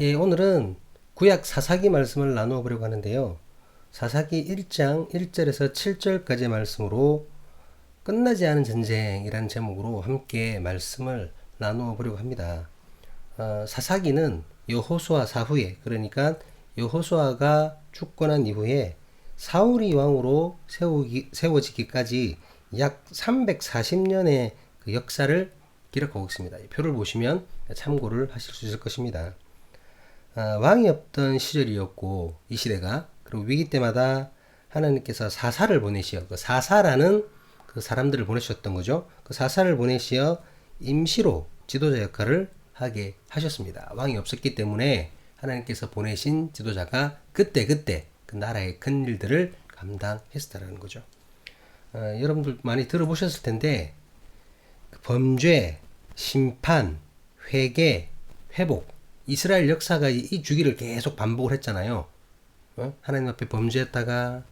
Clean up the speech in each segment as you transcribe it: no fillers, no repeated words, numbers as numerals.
예, 오늘은 구약 사사기 말씀을 나누어 보려고 하는데요. 사사기 1장 1절에서 7절까지 말씀으로 끝나지 않은 전쟁이라는 제목으로 함께 말씀을 나누어 보려고 합니다. 사사기는 여호수아 사후에, 그러니까 여호수아가 죽고 난 이후에 사울이 왕으로 세워지기까지 약 340년의 그 역사를 기록하고 있습니다. 표를 보시면 참고를 하실 수 있을 것입니다. 왕이 없던 시절이었고 이 시대가, 그리고 위기 때마다 하나님께서 사사를 보내시어, 그 사사라는 그 사람들을 보내셨던 거죠. 그 사사를 보내시어 임시로 지도자 역할을 하게 하셨습니다. 왕이 없었기 때문에 하나님께서 보내신 지도자가 그때 그 나라의 큰 일들을 감당했었다는 거죠. 여러분들 많이 들어보셨을 텐데 범죄, 심판, 회개, 회복, 이스라엘 역사가 이 주기를 계속 반복을 했잖아요. 하나님 앞에 범죄했다가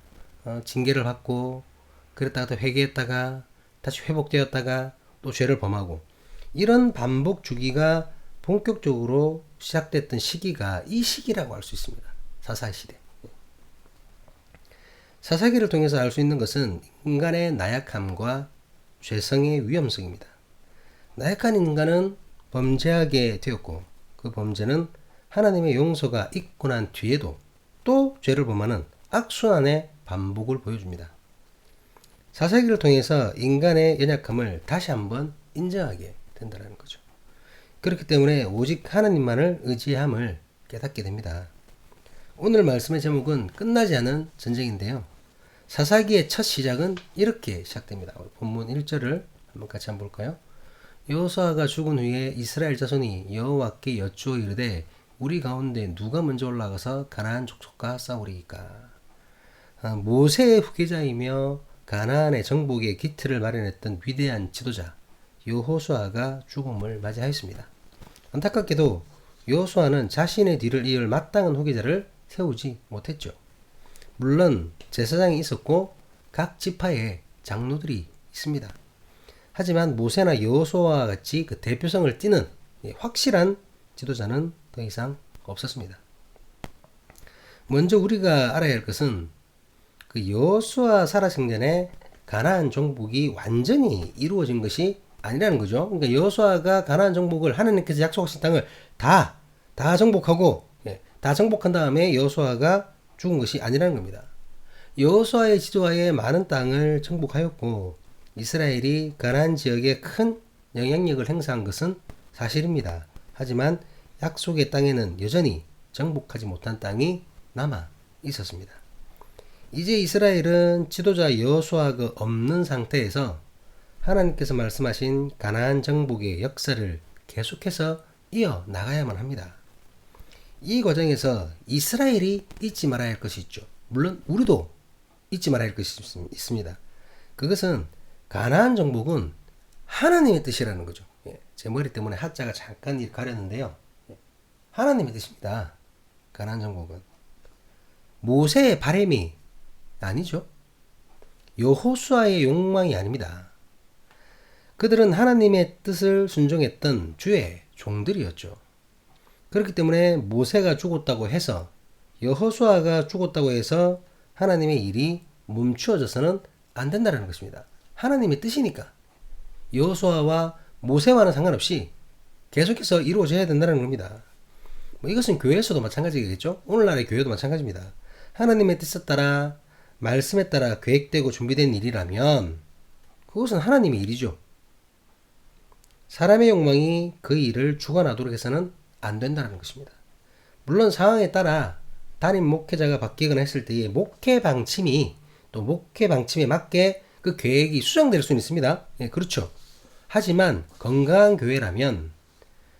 징계를 받고, 그랬다가 또 회개했다가 다시 회복되었다가 또 죄를 범하고, 이런 반복 주기가 본격적으로 시작됐던 시기가 이 시기라고 할 수 있습니다. 사사기 시대. 사사기를 통해서 알 수 있는 것은 인간의 나약함과 죄성의 위험성입니다. 나약한 인간은 범죄하게 되었고, 그 범죄는 하나님의 용서가 있고 난 뒤에도 또 죄를 범하는 악순환의 반복을 보여줍니다. 사사기를 통해서 인간의 연약함을 다시 한번 인정하게 된다는 거죠. 그렇기 때문에 오직 하나님만을 의지함을 깨닫게 됩니다. 오늘 말씀의 제목은 끝나지 않은 전쟁인데요. 사사기의 첫 시작은 이렇게 시작됩니다. 본문 1절을 한번 같이 한번 볼까요? 여호수아가 죽은 후에 이스라엘 자손이 여호와께 여쭈어 이르되 우리 가운데 누가 먼저 올라가서 가나안 족속과 싸우리이까. 모세의 후계자이며 가나안의 정복의 기틀을 마련했던 위대한 지도자 여호수아가 죽음을 맞이하였습니다. 안타깝게도 여호수아는 자신의 뒤를 이을 마땅한 후계자를 세우지 못했죠. 물론 제사장이 있었고 각 지파에 장로들이 있습니다. 하지만 모세나 여호수아와 같이 그 대표성을 띠는 확실한 지도자는 더 이상 없었습니다. 먼저 우리가 알아야 할 것은 그 여호수아 살아생전에 가나안 정복이 완전히 이루어진 것이 아니라는 거죠. 그러니까 여호수아가 가나안 정복을, 하나님께서 약속하신 땅을 다 정복하고, 다 정복한 다음에 여호수아가 죽은 것이 아니라는 겁니다. 여호수아의 지도하에 많은 땅을 정복하였고 이스라엘이 가나안 지역에 큰 영향력을 행사한 것은 사실입니다. 하지만 약속의 땅에는 여전히 정복하지 못한 땅이 남아 있었습니다. 이제 이스라엘은 지도자 여호수아가 없는 상태에서 하나님께서 말씀하신 가나안 정복의 역사를 계속해서 이어 나가야만 합니다. 이 과정에서 이스라엘이 잊지 말아야 할 것이 있죠. 물론 우리도 잊지 말아야 할 것이 있습니다. 그것은 가나안 정복은 하나님의 뜻이라는 거죠. 제 머리 때문에 하자가 잠깐 이렇게 가렸는데요. 하나님의 뜻입니다. 가나안 정복은 모세의 바람이 아니죠. 여호수아의 욕망이 아닙니다. 그들은 하나님의 뜻을 순종했던 주의 종들이었죠. 그렇기 때문에 모세가 죽었다고 해서, 여호수아가 죽었다고 해서 하나님의 일이 멈추어져서는 안 된다는 것입니다. 하나님의 뜻이니까 여호수아와 모세와는 상관없이 계속해서 이루어져야 된다는 겁니다. 이것은 교회에서도 마찬가지겠죠. 오늘날의 교회도 마찬가지입니다. 하나님의 뜻에 따라, 말씀에 따라 계획되고 준비된 일이라면 그것은 하나님의 일이죠. 사람의 욕망이 그 일을 주관하도록 해서는 안 된다는 것입니다. 물론 상황에 따라 담임 목회자가 바뀌거나 했을 때의 목회 방침이, 또 목회 방침에 맞게 그 계획이 수정될 수는 있습니다. 그렇죠. 하지만 건강한 교회라면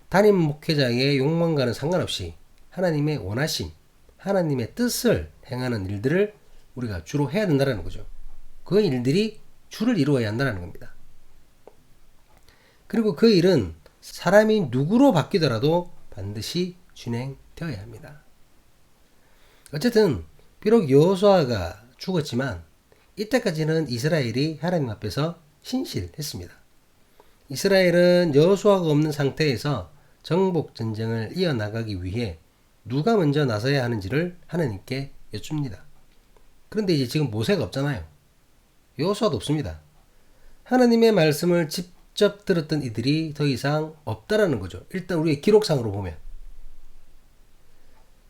담임 목회자의 욕망과는 상관없이 하나님의 원하심, 하나님의 뜻을 행하는 일들을 우리가 주로 해야 된다는 거죠. 그 일들이 주를 이루어야 한다는 겁니다. 그리고 그 일은 사람이 누구로 바뀌더라도 반드시 진행되어야 합니다. 어쨌든 비록 여호수아가 죽었지만 이때까지는 이스라엘이 하나님 앞에서 신실했습니다. 이스라엘은 여호수아가 없는 상태에서 정복 전쟁을 이어나가기 위해 누가 먼저 나서야 하는지를 하나님께 여쭙니다. 그런데 이제 지금 모세가 없잖아요. 여호수아도 없습니다. 하나님의 말씀을 직접 들었던 이들이 더 이상 없다라는 거죠. 일단 우리의 기록상으로 보면.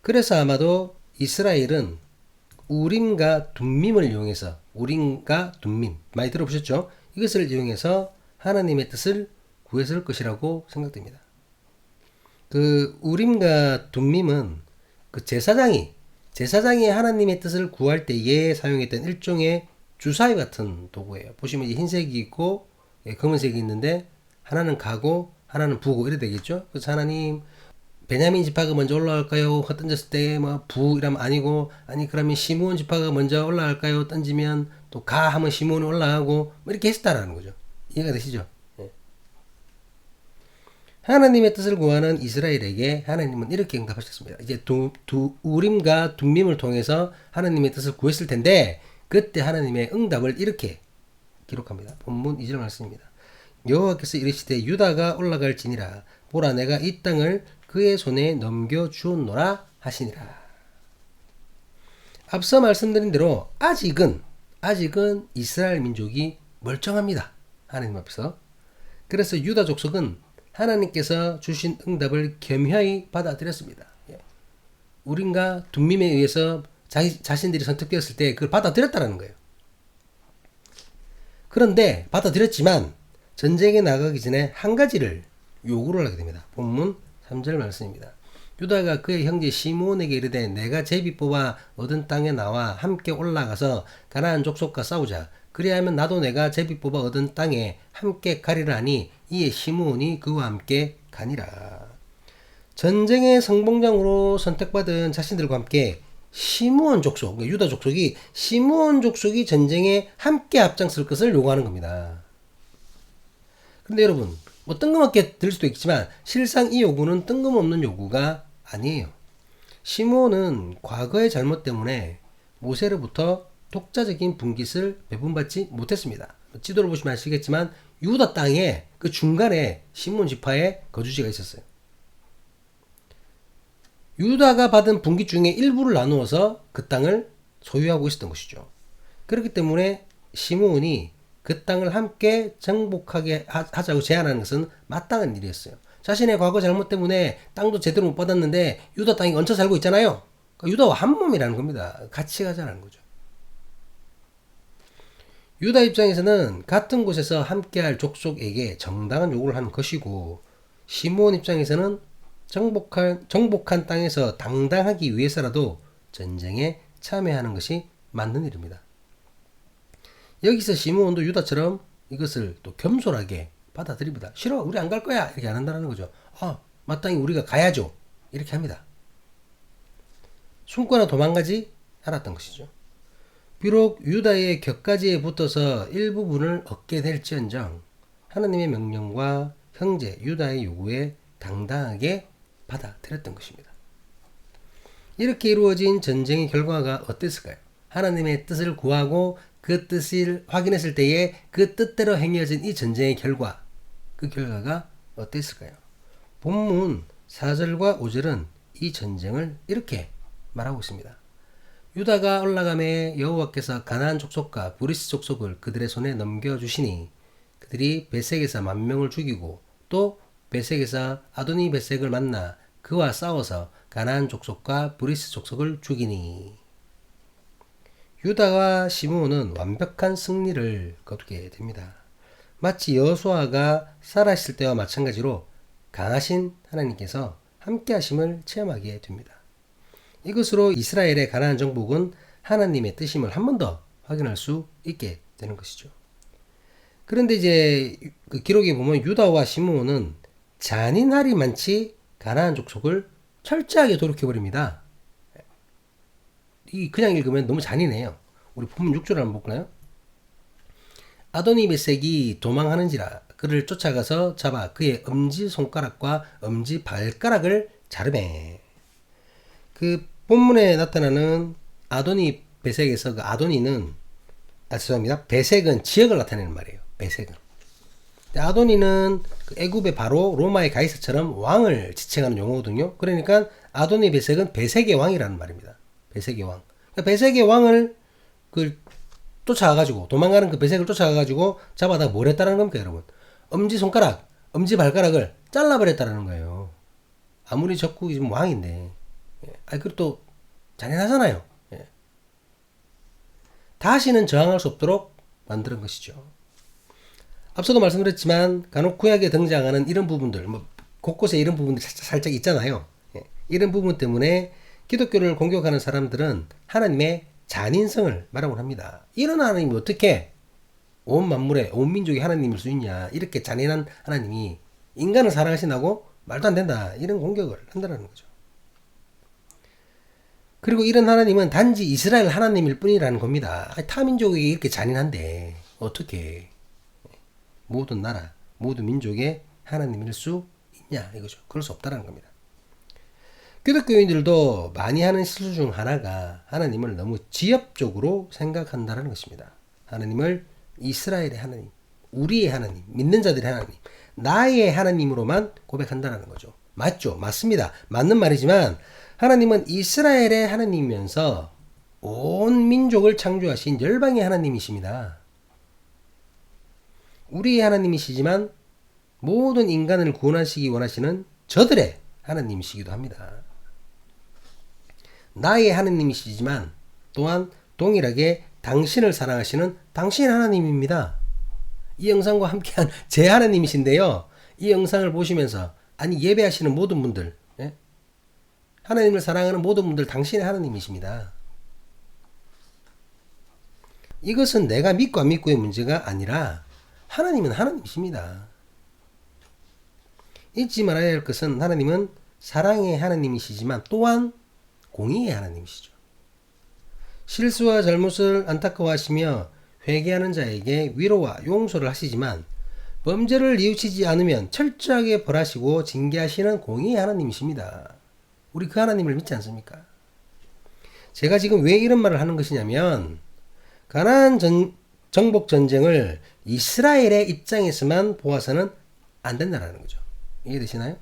그래서 아마도 이스라엘은 우림과 둠밈을 이용해서, 우림과 둠밈 많이 들어보셨죠? 이것을 이용해서 하나님의 뜻을 구했을 것이라고 생각됩니다. 그 우림과 둠밈은 그 제사장이 하나님의 뜻을 구할 때에 사용했던 일종의 주사위 같은 도구예요. 보시면 흰색이 있고 검은색이 있는데 하나는 가고 하나는 부고 이래 되겠죠. 그래서 하나님 베냐민 지파가 먼저 올라갈까요? 던졌을 때 뭐 부 이러면 아니고, 아니 그러면 시므온 지파가 먼저 올라갈까요? 던지면 또 가 하면 시므온이 올라가고 뭐 이렇게 했다라는 거죠. 이해가 되시죠? 예. 하나님의 뜻을 구하는 이스라엘에게 하나님은 이렇게 응답하셨습니다. 이제 우림과 둠밈을 통해서 하나님의 뜻을 구했을 텐데 그때 하나님의 응답을 이렇게 기록합니다. 본문 2절 말씀입니다. 여호와께서 이르시되 유다가 올라갈지니라 보라 내가 이 땅을 그의 손에 넘겨주었노라 하시니라. 앞서 말씀드린 대로 아직은 이스라엘 민족이 멀쩡합니다. 하나님 앞에서. 그래서 유다 족속은 하나님께서 주신 응답을 겸허히 받아들였습니다. 우림과 둠밈에 의해서 자신들이 선택되었을 때 그걸 받아들였다는 거예요. 그런데 받아들였지만 전쟁에 나가기 전에 한 가지를 요구를 하게 됩니다. 본문 3절 말씀입니다. 유다가 그의 형제 시므온에게 이르되 내가 제비 뽑아 얻은 땅에 나와 함께 올라가서 가나안 족속과 싸우자. 그리하면 나도 내가 제비 뽑아 얻은 땅에 함께 가리라 하니 이에 시므온이 그와 함께 가니라. 전쟁의 성봉장으로 선택받은 자신들과 함께 시므온 족속, 유다 족속이 시므온 족속이 전쟁에 함께 앞장설 것을 요구하는 겁니다. 근데 여러분 뭐 뜬금없게 들릴 수도 있지만 실상 이 요구는 뜬금없는 요구가 아니에요. 시므온은 과거의 잘못 때문에 모세로부터 독자적인 분깃을 배분받지 못했습니다. 지도를 보시면 아시겠지만 유다 땅에 그 중간에 시므온 지파의 거주지가 있었어요. 유다가 받은 분깃 중에 일부를 나누어서 그 땅을 소유하고 있었던 것이죠. 그렇기 때문에 시므온이 그 땅을 함께 정복하게 하자고 제안하는 것은 마땅한 일이었어요. 자신의 과거 잘못 때문에 땅도 제대로 못 받았는데 유다 땅이 얹혀 살고 있잖아요. 그러니까 유다와 한 몸이라는 겁니다. 같이 가자는 거죠. 유다 입장에서는 같은 곳에서 함께할 족속에게 정당한 요구를 하는 것이고 시므온 입장에서는 정복한 땅에서 당당하기 위해서라도 전쟁에 참여하는 것이 맞는 일입니다. 여기서 시므온도 유다처럼 이것을 또 겸손하게 받아들입니다. 싫어, 우리 안 갈 거야 이렇게 안 한다는 거죠. 마땅히 우리가 가야죠 이렇게 합니다. 숨거나 도망가지 않았던 것이죠. 비록 유다의 격가지에 붙어서 일부분을 얻게 될지언정 하나님의 명령과 형제 유다의 요구에 당당하게 받아들였던 것입니다. 이렇게 이루어진 전쟁의 결과가 어땠을까요? 하나님의 뜻을 구하고 그 뜻을 확인했을 때에 그 뜻대로 행해진 이 전쟁의 결과, 그 결과가 어땠을까요? 본문 4절과 5절은 이 전쟁을 이렇게 말하고 있습니다. 유다가 올라가매 여호와께서 가나안 족속과 브리스 족속을 그들의 손에 넘겨주시니 그들이 베색에서 10,000명을 죽이고 또 베색에서 아도니 베색을 만나 그와 싸워서 가나안 족속과 브리스 족속을 죽이니. 유다와 시므온은 완벽한 승리를 거두게 됩니다. 마치 여호수아가 살아있을 때와 마찬가지로 강하신 하나님께서 함께 하심을 체험하게 됩니다. 이것으로 이스라엘의 가나안 정복은 하나님의 뜻임을 한 번 더 확인할 수 있게 되는 것이죠. 그런데 이제 그 기록에 보면 유다와 시므온은 잔인하리 많지 가나안 족속을 철저하게 도륙해버립니다. 이 그냥 읽으면 너무 잔인해요. 우리 본문 6절 한번 볼까요? 아도니 베색이 도망하는지라 그를 쫓아가서 잡아 그의 엄지손가락과 엄지발가락을 자르매. 그 본문에 나타나는 아도니 베색에서 그 아도니는 죄송합니다. 베색은 지역을 나타내는 말이에요. 베색은. 아도니는 그 애굽의 바로 로마의 가이사처럼 왕을 지칭하는 용어거든요. 그러니까 아도니 베섹은 베섹의 왕이라는 말입니다. 베섹의 왕. 그러니까 베섹의 왕을 쫓아가가지고 도망가는 그 베섹을 쫓아가가지고 잡아다 뭘 했다는 겁니까, 여러분? 엄지손가락, 엄지발가락을 잘라버렸다는 거예요. 아무리 적국이 지금 왕인데, 그리고 또 잔인하잖아요. 다시는 저항할 수 없도록 만드는 것이죠. 앞서도 말씀드렸지만 간혹 구약에 등장하는 이런 부분들, 곳곳에 이런 부분들이 살짝 있잖아요. 이런 부분 때문에 기독교를 공격하는 사람들은 하나님의 잔인성을 말하곤 합니다. 이런 하나님이 어떻게 온 만물에 온 민족이 하나님일 수 있냐, 이렇게 잔인한 하나님이 인간을 사랑하신다고? 말도 안 된다, 이런 공격을 한다는 거죠. 그리고 이런 하나님은 단지 이스라엘 하나님일 뿐이라는 겁니다. 타민족이 이렇게 잔인한데 어떻게 모든 나라, 모든 민족의 하나님일 수 있냐, 이거죠. 그럴 수 없다는 겁니다. 기독교인들도 많이 하는 실수 중 하나가 하나님을 너무 지엽적으로 생각한다는 것입니다. 하나님을 이스라엘의 하나님, 우리의 하나님, 믿는 자들의 하나님, 나의 하나님으로만 고백한다는 거죠. 맞죠? 맞습니다. 맞는 말이지만 하나님은 이스라엘의 하나님이면서 온 민족을 창조하신 열방의 하나님이십니다. 우리의 하나님이시지만 모든 인간을 구원하시기 원하시는 저들의 하나님이시기도 합니다. 나의 하나님이시지만 또한 동일하게 당신을 사랑하시는 당신의 하나님입니다. 이 영상과 함께한 제 하나님이신데요. 이 영상을 보시면서 예배하시는 모든 분들, 하나님을 사랑하는 모든 분들 당신의 하나님이십니다. 이것은 내가 믿고 안 믿고의 문제가 아니라 하나님은 하나님이십니다. 잊지 말아야 할 것은 하나님은 사랑의 하나님이시지만 또한 공의의 하나님이시죠. 실수와 잘못을 안타까워하시며 회개하는 자에게 위로와 용서를 하시지만 범죄를 뉘우치지 않으면 철저하게 벌하시고 징계하시는 공의의 하나님이십니다. 우리 그 하나님을 믿지 않습니까? 제가 지금 왜 이런 말을 하는 것이냐면 가나안 정복 전쟁을 이스라엘의 입장에서만 보아서는 안 된다는 거죠. 이해되시나요?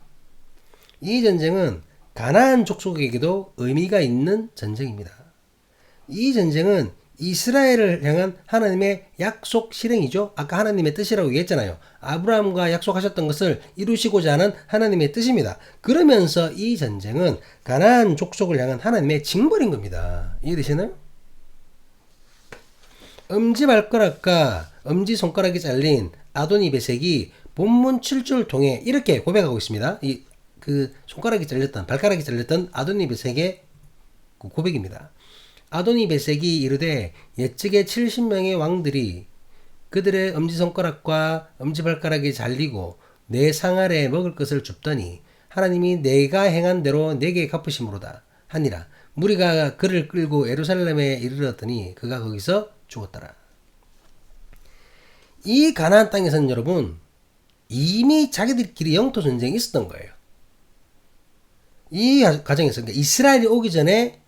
이 전쟁은 가나안 족속에게도 의미가 있는 전쟁입니다. 이 전쟁은 이스라엘을 향한 하나님의 약속 실행이죠. 아까 하나님의 뜻이라고 얘기했잖아요. 아브라함과 약속하셨던 것을 이루시고자 하는 하나님의 뜻입니다. 그러면서 이 전쟁은 가나안 족속을 향한 하나님의 징벌인 겁니다. 이해되시나요? 엄지발가락과 엄지손가락이 잘린 아도니 베섹이 본문 7절 통해 이렇게 고백하고 있습니다. 손가락이 잘렸던, 발가락이 잘렸던 아도니 베섹의 고백입니다. 아도니 베섹이 이르되 옛적에 70명의 왕들이 그들의 엄지손가락과 엄지발가락이 잘리고 내 상아래 먹을 것을 줍더니 하나님이 내가 행한 대로 내게 갚으심으로다 하니라. 무리가 그를 끌고 예루살렘에 이르렀더니 그가 거기서 죽었더라. 이 가나안 땅에서는 여러분 이미 자기들끼리 영토 전쟁이 있었던 거예요. 이 과정에서, 그러니까 이스라엘이 오기 전에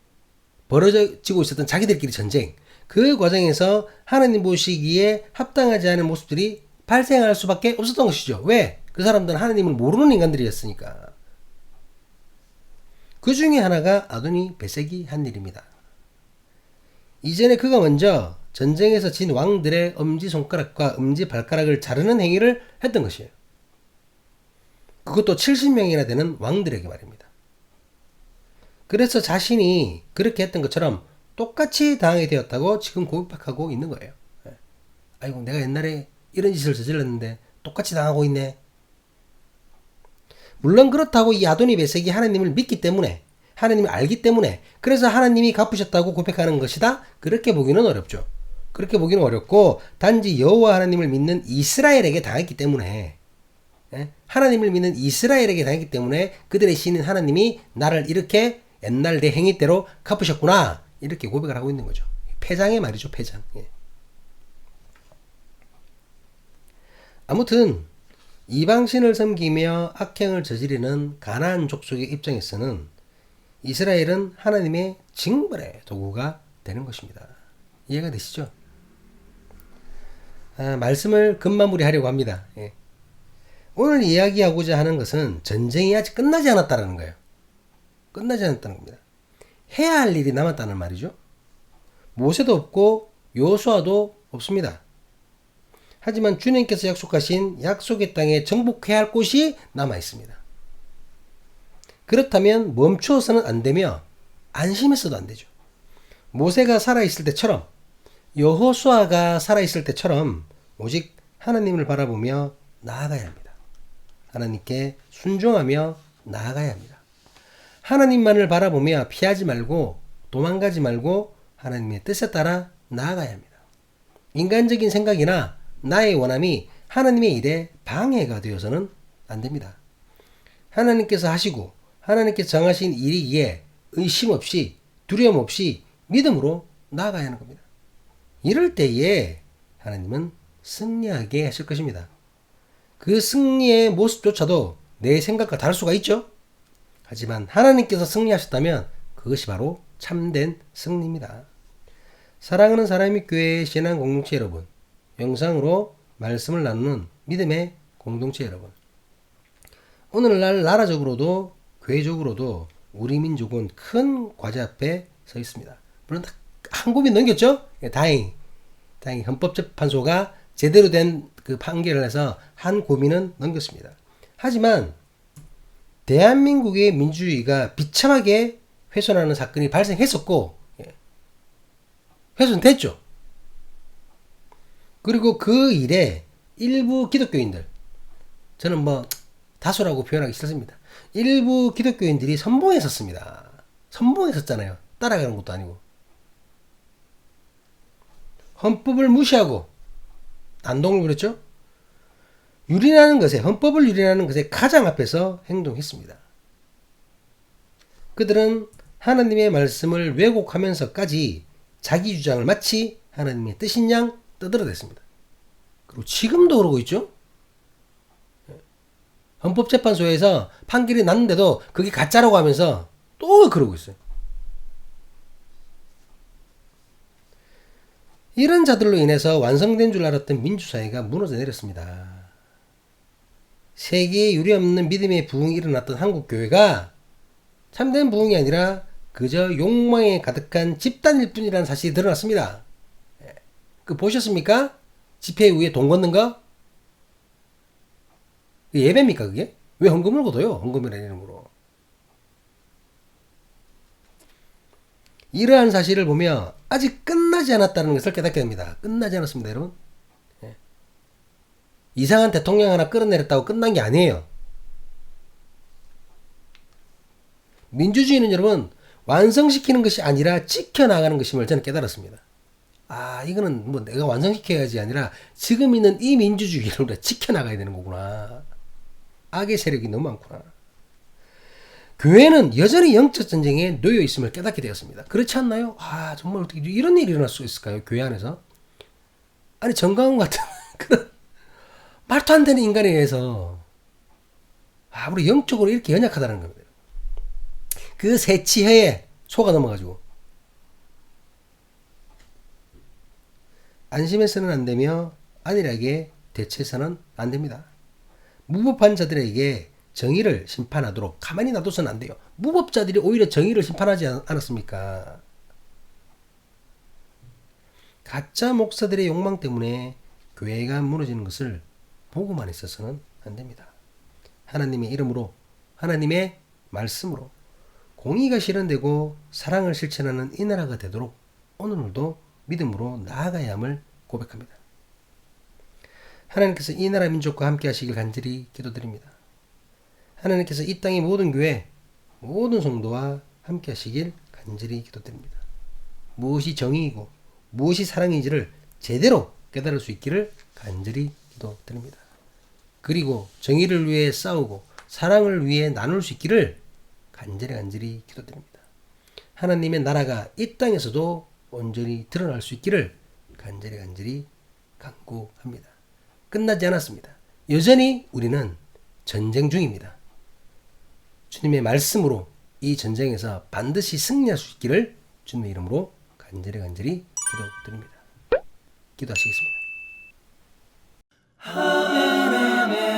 벌어지고 있었던 자기들끼리 전쟁, 그 과정에서 하나님 보시기에 합당하지 않은 모습들이 발생할 수밖에 없었던 것이죠. 왜? 그 사람들은 하나님을 모르는 인간들이었으니까. 그 중에 하나가 아도니 베섹이 한 일입니다. 이전에 그가 먼저 전쟁에서 진 왕들의 엄지손가락과 엄지발가락을 자르는 행위를 했던 것이에요. 그것도 70명이나 되는 왕들에게 말입니다. 그래서 자신이 그렇게 했던 것처럼 똑같이 당하게 되었다고 지금 고백하고 있는 거예요. 아이고, 내가 옛날에 이런 짓을 저질렀는데 똑같이 당하고 있네. 물론 그렇다고 이 아도니 베섹이 하나님을 믿기 때문에, 하나님을 알기 때문에, 그래서 하나님이 갚으셨다고 고백하는 것이다, 그렇게 보기는 어렵죠. 그렇게 보기는 어렵고 단지 여호와 하나님을 믿는 이스라엘에게 당했기 때문에, 하나님을 믿는 이스라엘에게 당했기 때문에 그들의 신인 하나님이 나를 이렇게 옛날 내 행위대로 갚으셨구나, 이렇게 고백을 하고 있는 거죠. 패장의 말이죠. 패장. 아무튼 이방신을 섬기며 악행을 저지르는 가나안 족속의 입장에서는 이스라엘은 하나님의 징벌의 도구가 되는 것입니다. 이해가 되시죠? 말씀을 급마무리하려고 합니다. 오늘 이야기하고자 하는 것은 전쟁이 아직 끝나지 않았다는 거예요. 끝나지 않았다는 겁니다. 해야 할 일이 남았다는 말이죠. 모세도 없고 여호수아도 없습니다. 하지만 주님께서 약속하신 약속의 땅에 정복해야 할 곳이 남아 있습니다. 그렇다면 멈추어서는 안 되며 안심했어도 안 되죠. 모세가 살아있을 때처럼 여호수아가 살아있을 때처럼 오직 하나님을 바라보며 나아가야 합니다. 하나님께 순종하며 나아가야 합니다. 하나님만을 바라보며 피하지 말고 도망가지 말고 하나님의 뜻에 따라 나아가야 합니다. 인간적인 생각이나 나의 원함이 하나님의 일에 방해가 되어서는 안 됩니다. 하나님께서 하시고 하나님께서 정하신 일이기에 의심 없이 두려움 없이 믿음으로 나아가야 하는 겁니다. 이럴 때에 하나님은 승리하게 하실 것입니다. 그 승리의 모습조차도 내 생각과 다를 수가 있죠. 하지만 하나님께서 승리하셨다면 그것이 바로 참된 승리입니다. 사랑하는 사람의 교회의 신앙 공동체 여러분, 영상으로 말씀을 나누는 믿음의 공동체 여러분, 오늘날 나라적으로도 교회적으로도 우리 민족은 큰 과제 앞에 서 있습니다. 물론 한 고비 넘겼죠? 다행히 헌법재판소가 제대로 된 그 판결을 해서 한 고비는 넘겼습니다. 하지만 대한민국의 민주주의가 비참하게 훼손하는 사건이 발생했었고 훼손됐죠. 그리고 그 일에 일부 기독교인들, 저는 뭐 다수라고 표현하기 싫습니다. 일부 기독교인들이 선봉했었습니다. 선봉했었잖아요. 따라가는 것도 아니고. 헌법을 무시하고 난동을 부렸죠. 헌법을 유린하는 것에 가장 앞에서 행동했습니다. 그들은 하나님의 말씀을 왜곡하면서까지 자기 주장을 마치 하나님의 뜻인 양 떠들어댔습니다. 그리고 지금도 그러고 있죠. 헌법재판소에서 판결이 났는데도 그게 가짜라고 하면서 또 그러고 있어요. 이런 자들로 인해서 완성된 줄 알았던 민주사회가 무너져 내렸습니다. 세계에 유례없는 믿음의 부흥이 일어났던 한국교회가 참된 부흥이 아니라 그저 욕망에 가득한 집단일 뿐이라는 사실이 드러났습니다. 그 보셨습니까? 집회 후에 돈 걷는 거? 예배입니까 그게? 왜 헌금을 걷어요? 헌금이라는 이름으로. 이러한 사실을 보며 아직 끝나지 않았다는 것을 깨닫게 됩니다. 끝나지 않았습니다, 여러분. 이상한 대통령 하나 끌어내렸다고 끝난 게 아니에요. 민주주의는 여러분 완성시키는 것이 아니라 지켜나가는 것임을 저는 깨달았습니다. 이거는 뭐 내가 완성시켜야지 아니라 지금 있는 이 민주주의를 우리가 지켜나가야 되는 거구나. 악의 세력이 너무 많구나. 교회는 여전히 영적 전쟁에 놓여 있음을 깨닫게 되었습니다. 그렇지 않나요? 정말 어떻게 이런 일이 일어날 수 있을까요? 교회 안에서? 아니 정강훈 같은 그런 말도 안 되는 인간에 의해서 우리 영적으로 이렇게 연약하다는 겁니다. 그 새치해에 속아 넘어가지고 안심해서는 안 되며 안일하게 대처해서는 안 됩니다. 무법한 자들에게 정의를 심판하도록 가만히 놔둬서는 안 돼요. 무법자들이 오히려 정의를 심판하지 않았습니까? 가짜 목사들의 욕망 때문에 교회가 무너지는 것을 보고만 있어서는 안 됩니다. 하나님의 이름으로, 하나님의 말씀으로 공의가 실현되고 사랑을 실천하는 이 나라가 되도록 오늘도 믿음으로 나아가야 함을 고백합니다. 하나님께서 이 나라 민족과 함께 하시길 간절히 기도드립니다. 하나님께서 이 땅의 모든 교회, 모든 성도와 함께 하시길 간절히 기도드립니다. 무엇이 정의이고 무엇이 사랑인지를 제대로 깨달을 수 있기를 간절히 기도드립니다. 그리고 정의를 위해 싸우고 사랑을 위해 나눌 수 있기를 간절히 기도드립니다. 하나님의 나라가 이 땅에서도 온전히 드러날 수 있기를 간절히 간구합니다. 끝나지 않았습니다. 여전히 우리는 전쟁 중입니다. 주님의 말씀으로 이 전쟁에서 반드시 승리할 수 있기를 주님의 이름으로 간절히 기도드립니다. 기도하시겠습니다. 아멘, 아멘.